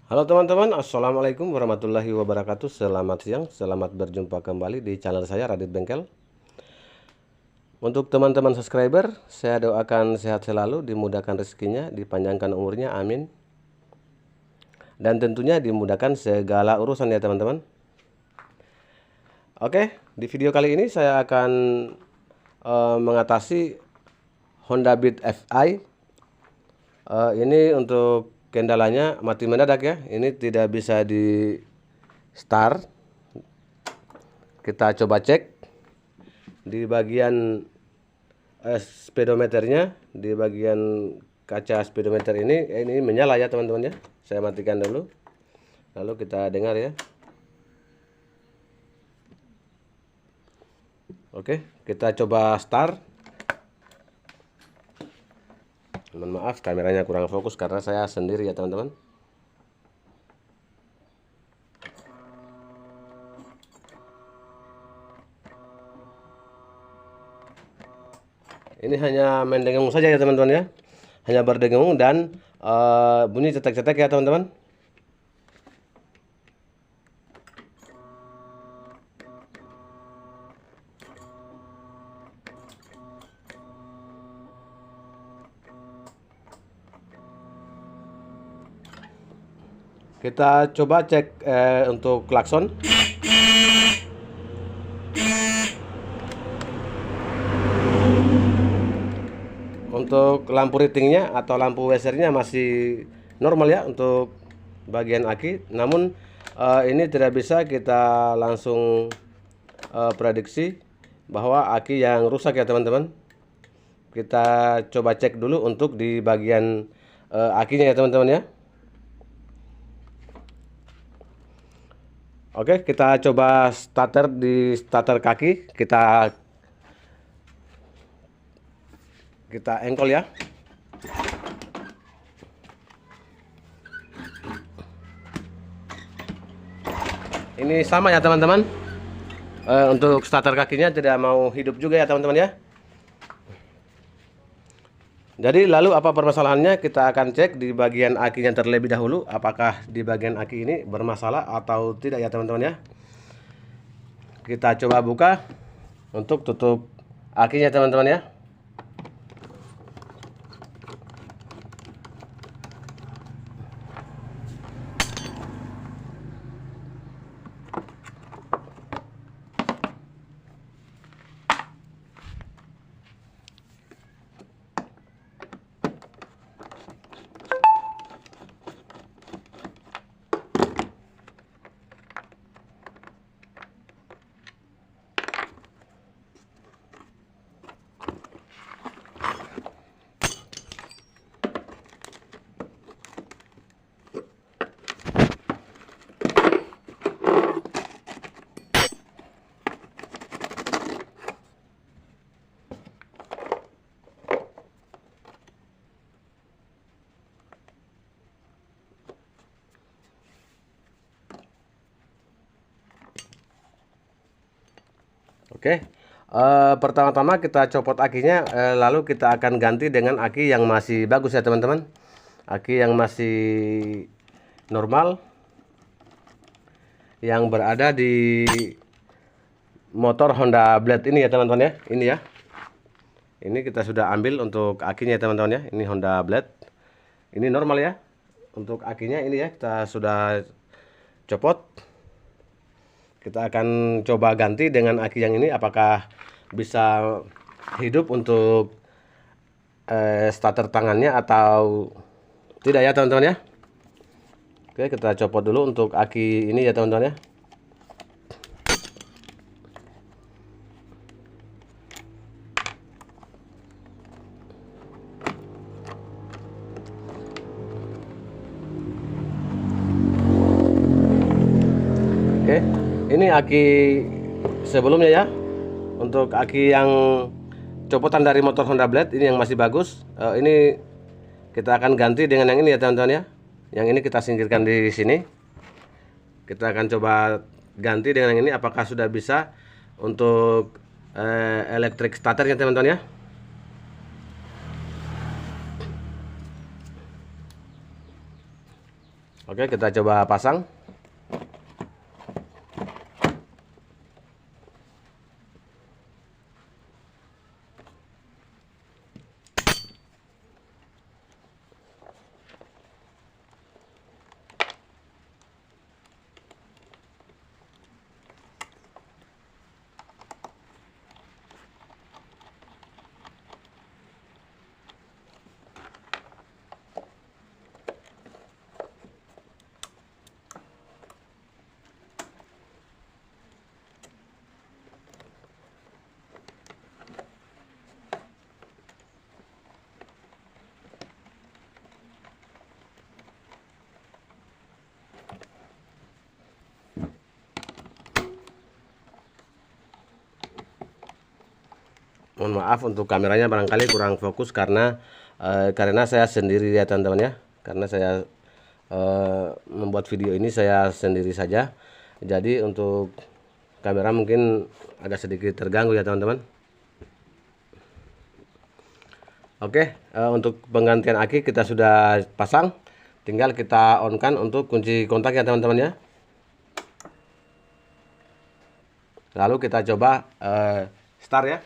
Halo teman-teman, Assalamualaikum warahmatullahi wabarakatuh. Selamat siang, selamat berjumpa kembali di channel saya Radit Bengkel. Untuk teman-teman subscriber, saya doakan sehat selalu, dimudahkan rezekinya, dipanjangkan umurnya, amin. Dan tentunya dimudahkan segala urusan ya teman-teman. Oke, di video kali ini saya akan mengatasi Honda Beat Fi. Ini untuk kendalanya mati mendadak ya. Ini tidak bisa di start. Kita coba cek di bagian speedometernya, di bagian kaca speedometer ini menyala ya teman-teman ya. Saya matikan dulu, lalu kita dengar ya. Oke, kita coba start. Mohon maaf kameranya kurang fokus karena saya sendiri ya teman-teman. Ini hanya mendengung saja ya teman-teman ya. Hanya berdengung dan bunyi cetek-cetek ya teman-teman. Kita coba cek untuk klakson. Untuk lampu ritingnya atau lampu wasernya masih normal ya untuk bagian aki. Namun ini tidak bisa kita langsung prediksi bahwa aki yang rusak ya teman-teman. Kita coba cek dulu untuk di bagian akinya ya teman-teman ya. Oke, kita coba starter di starter kaki, kita engkol ya. Ini sama ya teman-teman. Untuk starter kakinya tidak mau hidup juga ya teman-teman ya. Jadi lalu apa permasalahannya, kita akan cek di bagian akinya terlebih dahulu. Apakah di bagian aki ini bermasalah atau tidak ya teman-teman ya. Kita coba buka untuk tutup akinya teman-teman ya. Oke, pertama-tama kita copot akinya, lalu kita akan ganti dengan aki yang masih bagus ya teman-teman. Aki yang masih normal, yang berada di motor Honda Blade ini ya teman-teman ya. Ini ya, ini kita sudah ambil untuk akinya ya teman-teman ya. Ini Honda Blade, ini normal ya. Untuk akinya ini ya, kita sudah copot. Kita akan coba ganti dengan aki yang ini, apakah bisa hidup untuk starter tangannya atau tidak ya teman-teman ya. Oke, kita copot dulu untuk aki ini ya teman-teman ya. Oke, ini aki sebelumnya ya. Untuk aki yang copotan dari motor Honda Blade ini yang masih bagus. Ini kita akan ganti dengan yang ini ya teman-teman ya. Yang ini kita singkirkan di sini. Kita akan coba ganti dengan yang ini, apakah sudah bisa untuk elektrik starternya teman-teman ya. Oke, kita coba pasang. Mohon maaf untuk kameranya barangkali kurang fokus karena saya sendiri ya teman-teman ya. Karena saya membuat video ini saya sendiri saja. Jadi untuk kamera mungkin agak sedikit terganggu ya teman-teman. Oke, untuk penggantian aki kita sudah pasang. Tinggal kita on kan untuk kunci kontak ya teman-teman ya. Lalu kita coba start ya.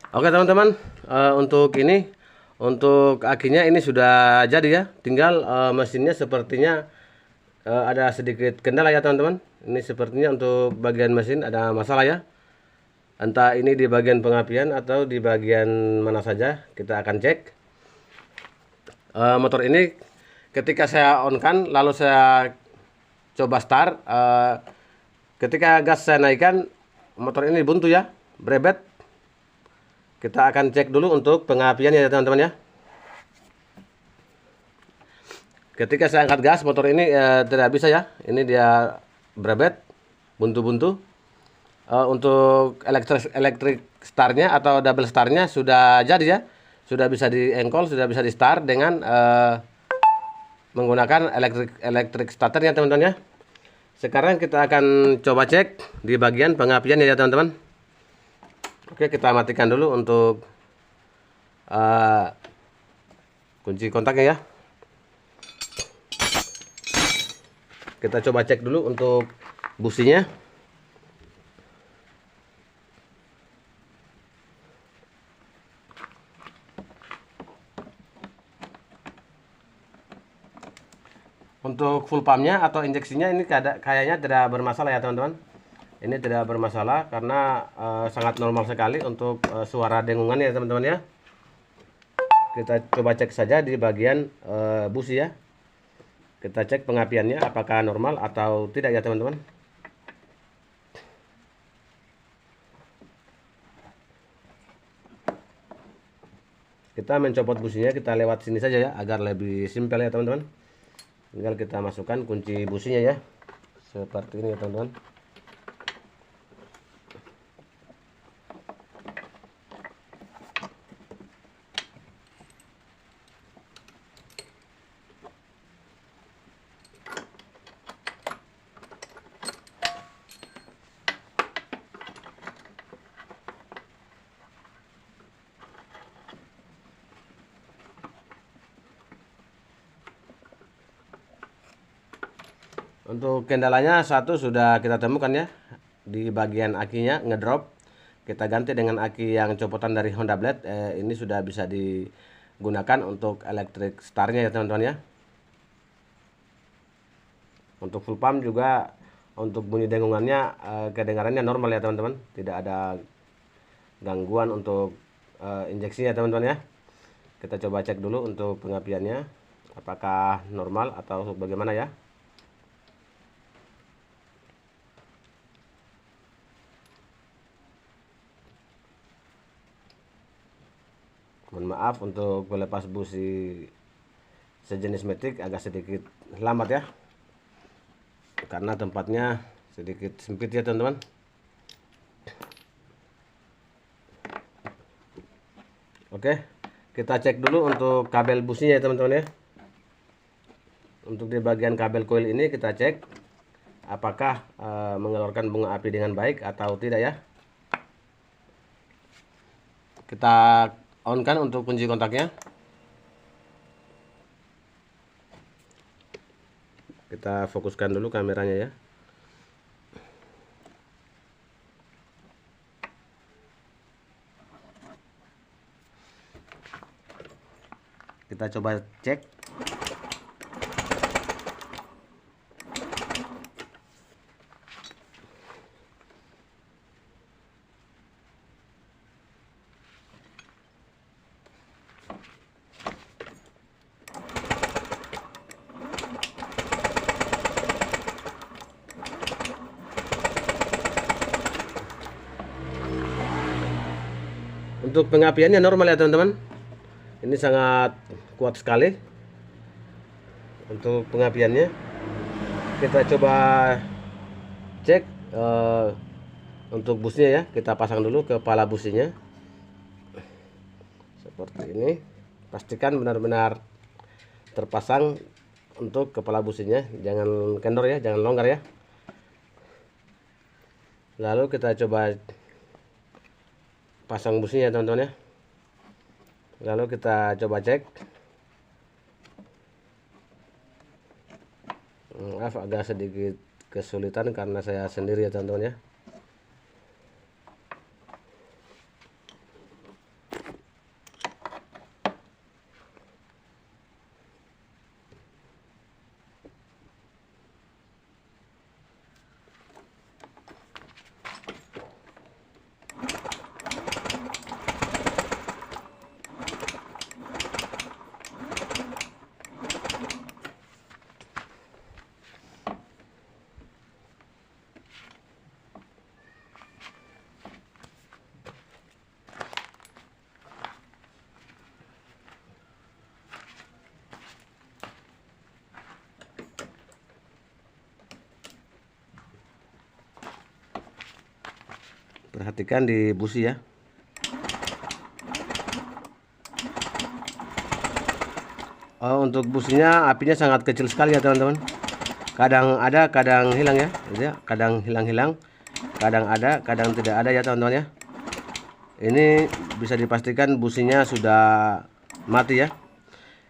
Oke teman-teman, untuk akinya ini sudah jadi ya. Tinggal mesinnya sepertinya ada sedikit kendala ya teman-teman. Ini sepertinya untuk bagian mesin ada masalah ya. Entah ini di bagian pengapian atau di bagian mana saja, kita akan cek. Motor ini ketika saya on kan, lalu saya coba start. Ketika gas saya naikkan, motor ini buntu ya, berebet. Kita akan cek dulu untuk pengapian ya teman-teman ya. Ketika saya angkat gas, motor ini tidak bisa ya. Ini dia berebet, buntu-buntu. Untuk elektrik startnya atau double startnya sudah jadi ya. Sudah bisa di engkol, sudah bisa di start dengan menggunakan elektrik starter ya teman-teman ya. Sekarang kita akan coba cek di bagian pengapian ya teman-teman. Oke, kita matikan dulu untuk kunci kontaknya ya. Kita coba cek dulu untuk businya. Untuk full pumpnya atau injeksinya ini kayaknya tidak bermasalah ya teman-teman. Ini tidak bermasalah karena sangat normal sekali untuk suara dengungan ya teman-teman ya. Kita coba cek saja di bagian busi ya. Kita cek pengapiannya apakah normal atau tidak ya teman-teman. Kita mencopot businya, kita lewat sini saja ya agar lebih simpel ya teman-teman. Tinggal kita masukkan kunci businya ya. Seperti ini ya teman-teman. Untuk kendalanya satu sudah kita temukan ya, di bagian akinya ngedrop. Kita ganti dengan aki yang copotan dari Honda Blade. Ini sudah bisa digunakan untuk electric startnya ya teman-teman ya. Untuk full pump juga untuk bunyi dengungannya kedengarannya normal ya teman-teman, tidak ada gangguan untuk injeksinya teman-teman ya. Kita coba cek dulu untuk pengapiannya apakah normal atau bagaimana ya. Mohon maaf untuk melepas busi sejenis matic agak sedikit lambat ya, karena tempatnya sedikit sempit ya teman-teman. Oke, kita cek dulu untuk kabel businya ya teman-teman ya. Untuk di bagian kabel coil ini kita cek apakah mengeluarkan bunga api dengan baik atau tidak ya. Kita on kan untuk kunci kontaknya. Kita fokuskan dulu kameranya ya. Kita coba cek. Untuk pengapiannya normal ya teman-teman. Ini sangat kuat sekali untuk pengapiannya. Kita coba cek untuk busnya ya. Kita pasang dulu kepala businya seperti ini. Pastikan benar-benar terpasang untuk kepala businya, jangan kendor ya, jangan longgar ya. Lalu kita coba pasang businya teman-teman ya. Lalu kita coba cek. Maaf agak sedikit kesulitan karena saya sendiri ya teman-teman ya. Perhatikan di busi ya. Untuk businya apinya sangat kecil sekali ya teman-teman. Kadang ada, kadang hilang ya. Kadang hilang-hilang, kadang ada, kadang tidak ada ya teman-teman ya. Ini bisa dipastikan businya sudah mati ya.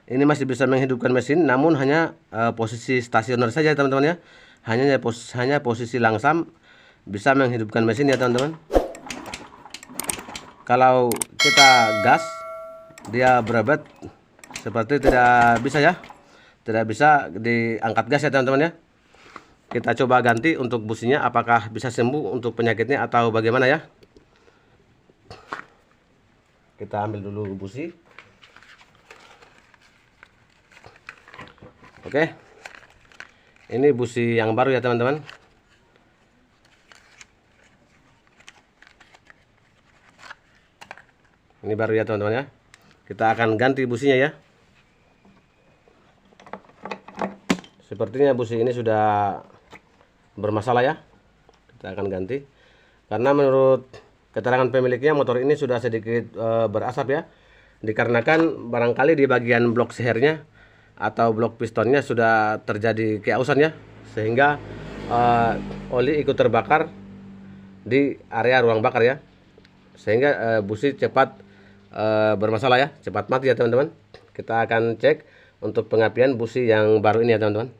Ini masih bisa menghidupkan mesin, namun hanya posisi stasioner saja teman-teman ya. Hanya posisi langsam bisa menghidupkan mesin ya teman-teman. Kalau kita gas, dia berebet seperti tidak bisa ya, tidak bisa diangkat gas ya teman-teman ya. Kita coba ganti untuk businya, apakah bisa sembuh untuk penyakitnya atau bagaimana ya. Kita ambil dulu busi. Oke, ini busi yang baru ya teman-teman. Ini baru ya teman-teman ya. Kita akan ganti businya ya. Sepertinya busi ini sudah bermasalah ya. Kita akan ganti. Karena menurut keterangan pemiliknya motor ini sudah sedikit berasap ya. Dikarenakan barangkali di bagian blok sehernya atau blok pistonnya sudah terjadi keausan ya. Sehingga oli ikut terbakar di area ruang bakar ya. Sehingga busi cepat bermasalah ya, cepat mati ya teman-teman. Kita akan cek untuk pengapian busi yang baru ini ya teman-teman.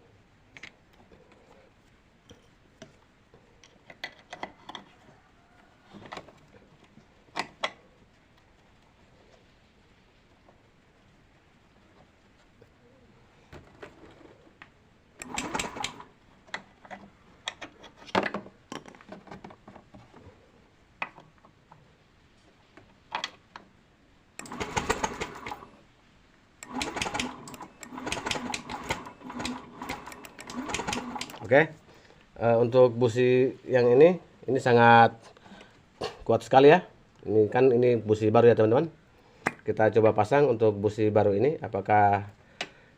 Oke. Untuk busi yang ini sangat kuat sekali ya. Ini busi baru ya teman-teman. Kita coba pasang untuk busi baru ini, apakah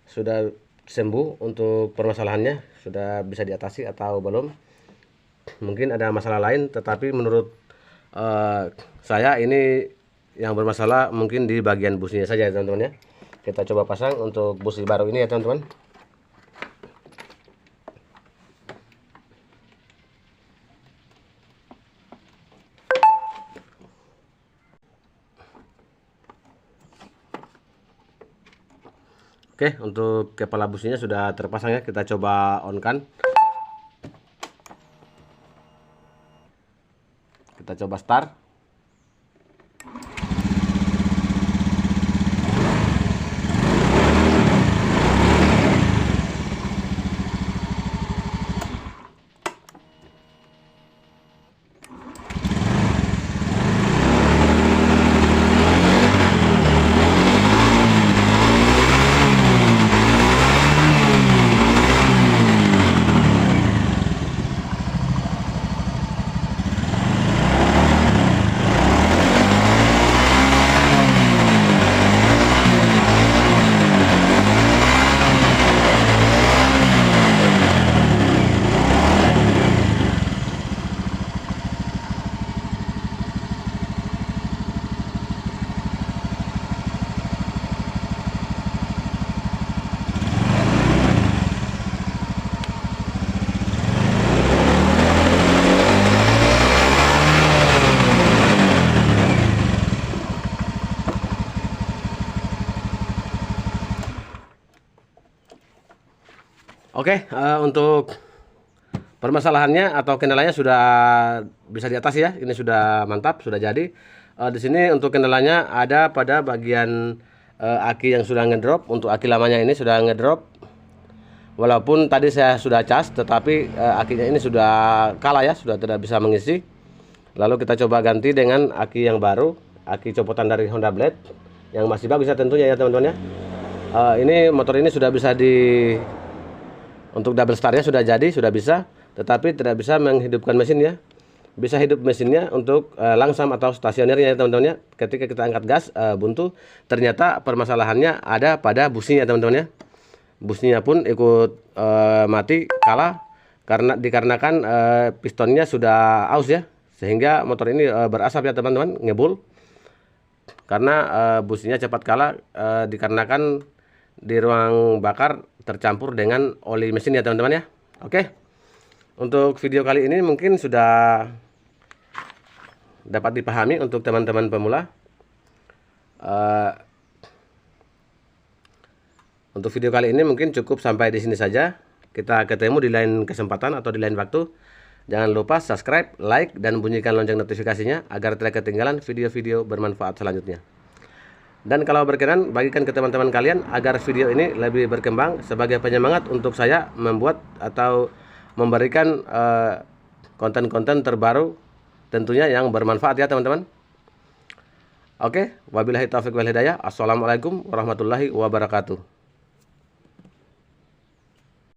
sudah sembuh untuk permasalahannya, sudah bisa diatasi atau belum. Mungkin ada masalah lain, tetapi menurut saya ini yang bermasalah mungkin di bagian businya saja ya teman-teman ya. Kita coba pasang untuk busi baru ini ya teman-teman. Oke, untuk kepala businya sudah terpasang ya. Kita coba on kan. Kita coba start. Oke, untuk permasalahannya atau kendalanya sudah bisa diatasi ya. Ini sudah mantap, sudah jadi. Di sini untuk kendalanya ada pada bagian aki yang sudah ngedrop. Untuk aki lamanya ini sudah ngedrop. Walaupun tadi saya sudah cas, tetapi akinya ini sudah kalah ya, sudah tidak bisa mengisi. Lalu kita coba ganti dengan aki yang baru, aki copotan dari Honda Blade yang masih bagus ya tentunya ya teman-teman ya. Ini motor ini sudah bisa untuk double startnya sudah jadi, sudah bisa, tetapi tidak bisa menghidupkan mesin ya. Bisa hidup mesinnya untuk langsam atau stasionernya ya teman-teman ya. Ketika kita angkat gas buntu, ternyata permasalahannya ada pada businya teman-teman ya. Businya pun ikut mati, kalah dikarenakan pistonnya sudah aus ya, sehingga motor ini berasap ya teman-teman, ngebul. Karena businya cepat kalah dikarenakan di ruang bakar tercampur dengan oli mesin ya teman-teman ya. Oke, untuk video kali ini mungkin sudah dapat dipahami untuk teman-teman pemula. Untuk video kali ini mungkin cukup sampai di sini saja. Kita ketemu di lain kesempatan atau di lain waktu. Jangan lupa subscribe, like, dan bunyikan lonceng notifikasinya agar tidak ketinggalan video-video bermanfaat selanjutnya. Dan kalau berkenan, bagikan ke teman-teman kalian agar video ini lebih berkembang sebagai penyemangat untuk saya membuat atau memberikan konten-konten terbaru tentunya yang bermanfaat ya teman-teman. Oke, wabillahi taufiq wal hidayah. Assalamualaikum warahmatullahi wabarakatuh.